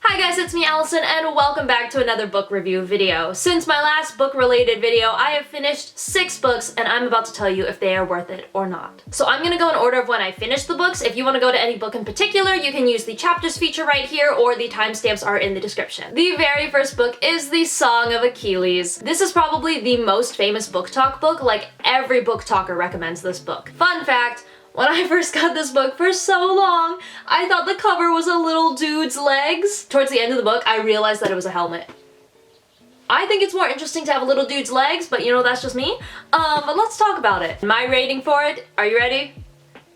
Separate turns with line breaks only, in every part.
Hi guys, it's me Alison and welcome back to another book review video. Since my last book related video, I have finished 6 books and I'm about to tell you if they are worth it or not. So I'm gonna go in order of when I finished the books. If you want to go to any book in particular, you can use the chapters feature right here or the timestamps are in the description. The very first book is The Song of Achilles. This is probably the most famous book talk book, like every book talker recommends this book. Fun fact, when I first got this book for so long, I thought the cover was a little dude's legs. Towards the end of the book, I realized that it was a helmet. I think it's more interesting to have a little dude's legs, but you know, that's just me. But let's talk about it. My rating for it, are you ready?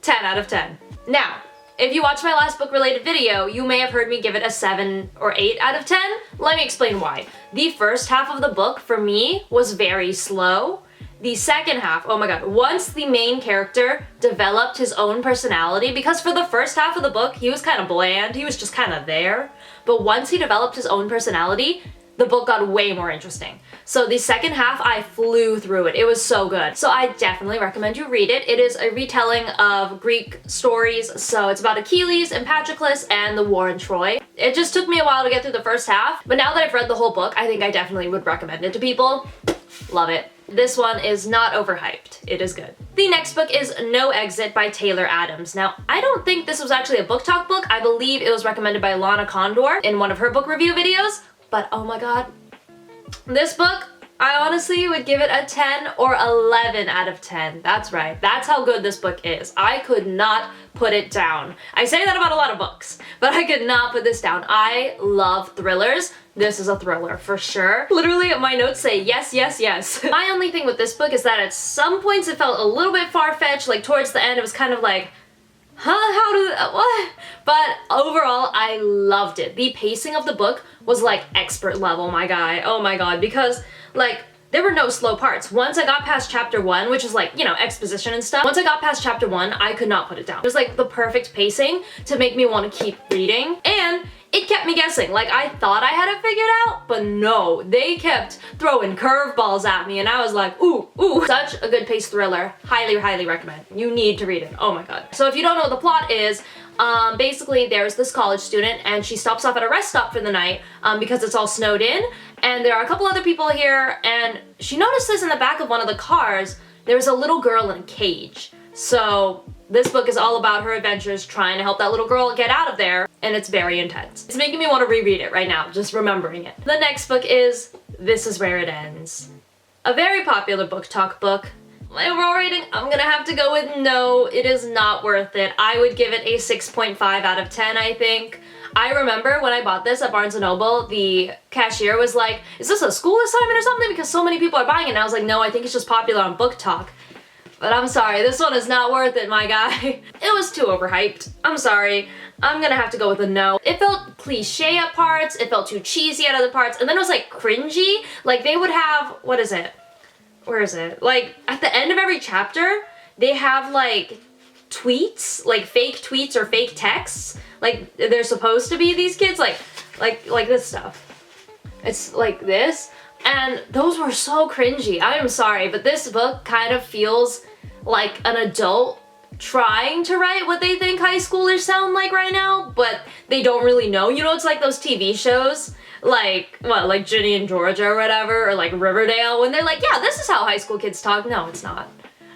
10 out of 10. Now, if you watched my last book related video, you may have heard me give it a 7 or 8 out of 10. Let me explain why. The first half of the book, for me, was very slow. The second half, oh my god, once the main character developed his own personality, because for the first half of the book, he was kind of bland, he was just kind of there, but once he developed his own personality, the book got way more interesting. So the second half, I flew through it. It was so good. So I definitely recommend you read it. It is a retelling of Greek stories, so it's about Achilles and Patroclus and the war in Troy. It just took me a while to get through the first half, but now that I've read the whole book, I think I definitely would recommend it to people. Love it. This one is not overhyped. It is good. The next book is No Exit by Taylor Adams. Now, I don't think this was actually a book talk book. I believe it was recommended by Lana Condor in one of her book review videos, but oh my god. This book, I honestly would give it a 10 or 11 out of 10. That's right. That's how good this book is. I could not put it down. I say that about a lot of books, but I could not put this down. I love thrillers. This is a thriller for sure. Literally, my notes say yes, yes, yes. My only thing with this book is that at some points it felt a little bit far-fetched. Like towards the end, it was kind of like, huh, what? But overall, I loved it. The pacing of the book was like expert level, my guy. Oh my god, because like, there were no slow parts. Once I got past chapter 1, which is like, you know, exposition and stuff. Once I got past chapter 1, I could not put it down. It was like the perfect pacing to make me want to keep reading. And it kept me guessing. Like, I thought I had it figured out, but no. They kept throwing curveballs at me and I was like, ooh, ooh. Such a good paced thriller. Highly, highly recommend. You need to read it. Oh my god. So if you don't know what the plot is, basically there's this college student and she stops off at a rest stop for the night because it's all snowed in. And there are a couple other people here and she notices in the back of one of the cars, there's a little girl in a cage. So this book is all about her adventures trying to help that little girl get out of there, and it's very intense. It's making me want to reread it right now, just remembering it. The next book is This Is Where It Ends. A very popular book talk book. My overall rating, I'm gonna have to go with no, it is not worth it. I would give it a 6.5 out of 10, I think. I remember when I bought this at Barnes & Noble, the cashier was like, is this a school assignment or something? Because so many people are buying it. And I was like, no, I think it's just popular on Book Talk. But I'm sorry, this one is not worth it, my guy. It was too overhyped. I'm sorry. I'm gonna have to go with a no. It felt cliche at parts, it felt too cheesy at other parts, and then it was like cringy. Like they would have, what is it? Where is it? Like at the end of every chapter, they have like tweets, like fake tweets or fake texts. Like they're supposed to be these kids, like this stuff. It's like this. And those were so cringy. I am sorry, but this book kind of feels like an adult trying to write what they think high schoolers sound like right now, but they don't really know. You know, it's like those TV shows, like, what, like Ginny and Georgia or whatever, or like Riverdale, when they're like, yeah, this is how high school kids talk. No, it's not.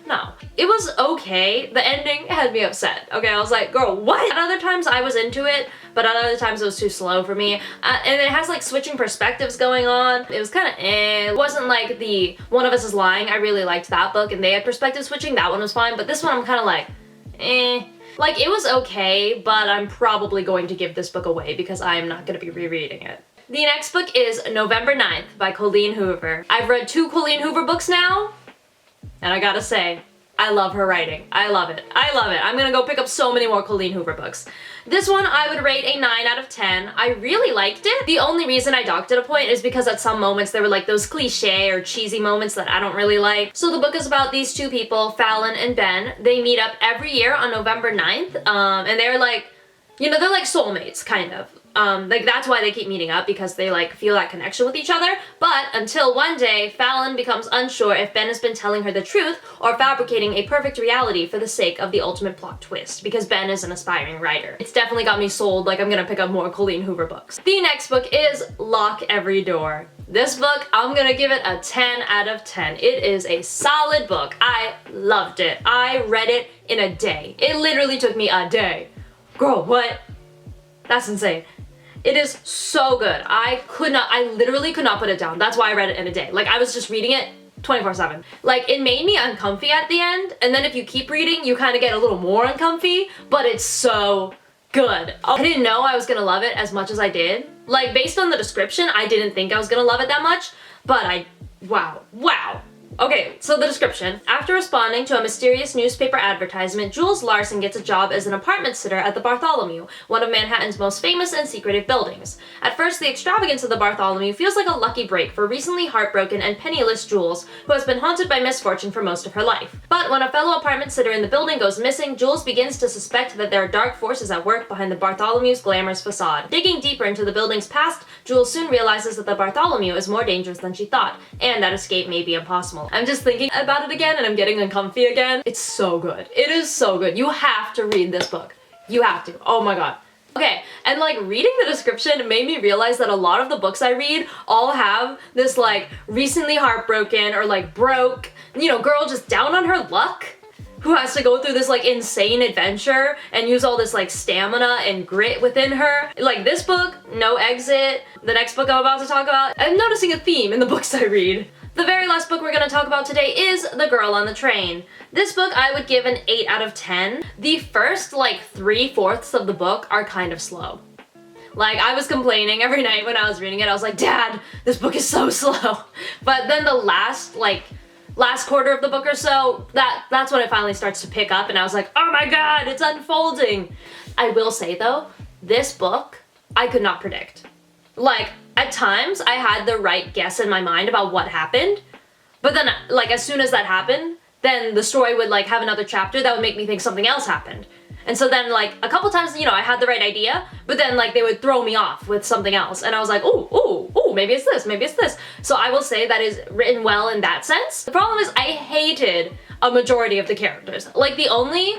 No. It was okay. The ending had me upset. Okay, I was like, girl, what? At other times I was into it, but at other times it was too slow for me. And it has like switching perspectives going on. It was kind of eh. It wasn't like the One of Us is Lying. I really liked that book and they had perspective switching. That one was fine, but this one I'm kind of like, eh. Like it was okay, but I'm probably going to give this book away because I am not going to be rereading it. The next book is November 9th by Colleen Hoover. I've read 2 Colleen Hoover books now. And I gotta say, I love her writing. I love it. I love it. I'm gonna go pick up so many more Colleen Hoover books. This one I would rate a 9 out of 10. I really liked it. The only reason I docked it a point is because at some moments there were like those cliche or cheesy moments that I don't really like. So the book is about these 2 people, Fallon and Ben. They meet up every year on November 9th, and they're like, you know, they're like soulmates, kind of. Like that's why they keep meeting up, because they like feel that connection with each other. But until one day, Fallon becomes unsure if Ben has been telling her the truth or fabricating a perfect reality for the sake of the ultimate plot twist, because Ben is an aspiring writer. It's definitely got me sold, like I'm gonna pick up more Colleen Hoover books. The next book is Lock Every Door. This book, I'm gonna give it a 10 out of 10. It is a solid book. I loved it. I read it in a day. It literally took me a day. Girl, what? That's insane. It is so good. I literally could not put it down. That's why I read it in a day. Like I was just reading it 24/7. Like it made me uncomfy at the end, and then if you keep reading, you kind of get a little more uncomfy, but it's so good. I didn't know I was gonna love it as much as I did. Like based on the description, I didn't think I was gonna love it that much, but wow. Okay, so the description. After responding to a mysterious newspaper advertisement, Jules Larson gets a job as an apartment sitter at the Bartholomew, one of Manhattan's most famous and secretive buildings. At first, the extravagance of the Bartholomew feels like a lucky break for recently heartbroken and penniless Jules, who has been haunted by misfortune for most of her life. But when a fellow apartment sitter in the building goes missing, Jules begins to suspect that there are dark forces at work behind the Bartholomew's glamorous facade. Digging deeper into the building's past, Jules soon realizes that the Bartholomew is more dangerous than she thought, and that escape may be impossible. I'm just thinking about it again and I'm getting uncomfy again. It's so good. It is so good. You have to read this book. You have to. Oh my god. Okay, and like reading the description made me realize that a lot of the books I read all have this like recently heartbroken or like broke, you know, girl just down on her luck who has to go through this like insane adventure and use all this like stamina and grit within her. Like this book, no exit. The next book I'm about to talk about, I'm noticing a theme in the books I read. The very last book we're going to talk about today is The Girl on the Train. This book I would give an 8 out of 10. The first like 3/4 of the book are kind of slow. Like I was complaining every night when I was reading it. I was like, Dad, this book is so slow. But then the last quarter of the book or so, that's when it finally starts to pick up and I was like, oh my god, it's unfolding. I will say though, this book I could not predict. Like at times I had the right guess in my mind about what happened, but then like as soon as that happened, then the story would like have another chapter that would make me think something else happened. And so then like a couple times, you know, I had the right idea, but then like they would throw me off with something else and I was like, ooh, maybe it's this, maybe it's this. So I will say that is written well in that sense. The problem is I hated a majority of the characters. Like the only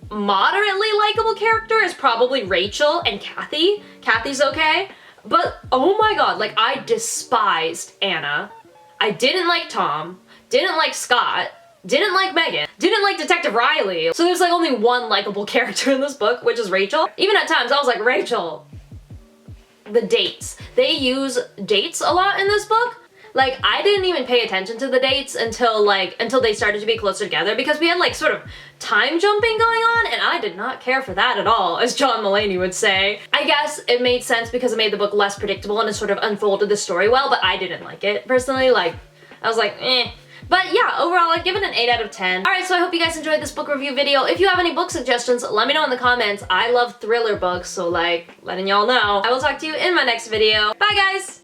moderately likable character is probably Rachel and Kathy. Kathy's okay, but oh my god, like I despised Anna. I didn't like Tom, didn't like Scott, didn't like Megan, didn't like Detective Riley. So there's like only one likable character in this book, which is Rachel. Even at times I was like, Rachel. The dates. They use dates a lot in this book. Like I didn't even pay attention to the dates until they started to be closer together, because we had like sort of time jumping going on and I did not care for that at all, as John Mulaney would say. I guess it made sense because it made the book less predictable and it sort of unfolded the story well, but I didn't like it personally. Like I was like, eh. But yeah, overall I'd give it an 8 out of 10. Alright, so I hope you guys enjoyed this book review video. If you have any book suggestions, let me know in the comments. I love thriller books, so like, letting y'all know. I will talk to you in my next video. Bye guys!